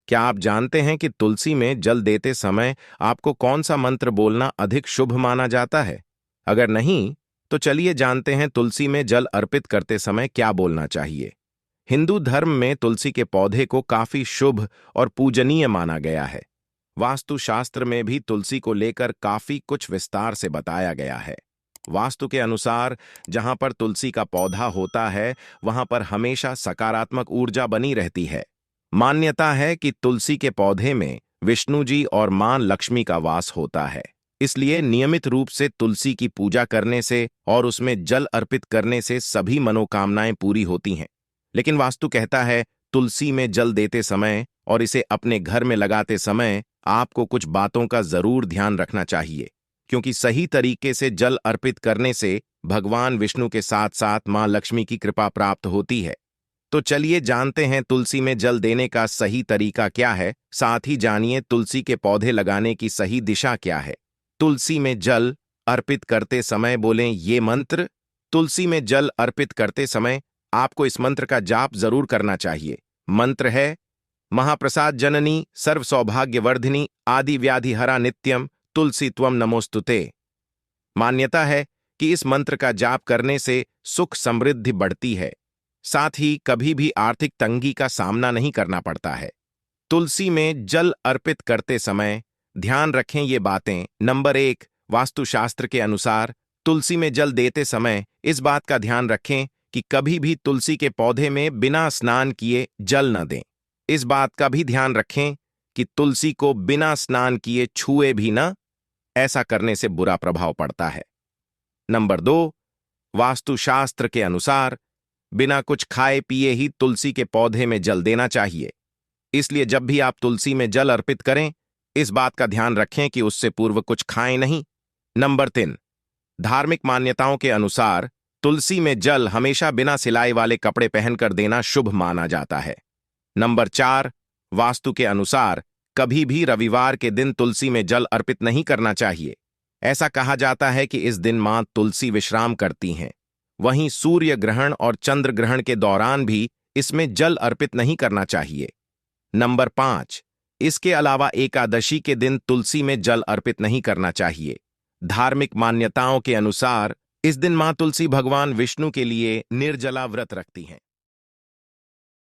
क्या आप जानते हैं कि तुलसी में जल देते समय आपको कौन सा मंत्र बोलना अधिक शुभ माना जाता है? अगर नहीं, तो चलिए जानते हैं तुलसी में जल अर्पित करते समय क्या बोलना चाहिए। हिंदू धर्म में तुलसी के पौधे को काफी शुभ और पूजनीय माना गया है। वास्तुशास्त्र में भी तुलसी को लेकर काफी कुछ विस्तार से बताया गया है। वास्तु के अनुसार जहां पर तुलसी का पौधा होता है, वहां पर हमेशा सकारात्मक ऊर्जा बनी रहती है। मान्यता है कि तुलसी के पौधे में विष्णु जी और मां लक्ष्मी का वास होता है। इसलिए नियमित रूप से तुलसी की पूजा करने से और उसमें जल अर्पित करने से सभी मनोकामनाएं पूरी होती हैं। लेकिन वास्तु कहता है, तुलसी में जल देते समय और इसे अपने घर में लगाते समय आपको कुछ बातों का जरूर ध्यान रखना चाहिए, क्योंकि सही तरीके से जल अर्पित करने से भगवान विष्णु के साथ साथ मां लक्ष्मी की कृपा प्राप्त होती है। तो चलिए जानते हैं तुलसी में जल देने का सही तरीका क्या है, साथ ही जानिए तुलसी के पौधे लगाने की सही दिशा क्या है। तुलसी में जल अर्पित करते समय बोलें ये मंत्र। तुलसी में जल अर्पित करते समय आपको इस मंत्र का जाप जरूर करना चाहिए। मंत्र है, महाप्रसाद जननी सर्व सौभाग्यवर्धिनी आदि व्याधि हरा नित्यम तुलसी त्वम नमोस्तुते। मान्यता है कि इस मंत्र का जाप करने से सुख समृद्धि बढ़ती है, साथ ही कभी भी आर्थिक तंगी का सामना नहीं करना पड़ता है। तुलसी में जल अर्पित करते समय ध्यान रखें ये बातें। नंबर 1, वास्तुशास्त्र के अनुसार तुलसी में जल देते समय इस बात का ध्यान रखें कि कभी भी तुलसी के पौधे में बिना स्नान किए जल न दें। इस बात का भी ध्यान रखें कि तुलसी को बिना स्नान किए छुए भी न, ऐसा करने से बुरा प्रभाव पड़ता है। नंबर 2, वास्तुशास्त्र के अनुसार बिना कुछ खाए पिए ही तुलसी के पौधे में जल देना चाहिए। इसलिए जब भी आप तुलसी में जल अर्पित करें, इस बात का ध्यान रखें कि उससे पूर्व कुछ खाएं नहीं। नंबर 3, धार्मिक मान्यताओं के अनुसार तुलसी में जल हमेशा बिना सिलाई वाले कपड़े पहनकर देना शुभ माना जाता है। नंबर 4, वास्तु के अनुसार कभी भी रविवार के दिन तुलसी में जल अर्पित नहीं करना चाहिए। ऐसा कहा जाता है कि इस दिन मां तुलसी विश्राम करती हैं। वहीं सूर्य ग्रहण और चंद्र ग्रहण के दौरान भी इसमें जल अर्पित नहीं करना चाहिए। नंबर 5, इसके अलावा एकादशी के दिन तुलसी में जल अर्पित नहीं करना चाहिए। धार्मिक मान्यताओं के अनुसार इस दिन मां तुलसी भगवान विष्णु के लिए निर्जला व्रत रखती हैं।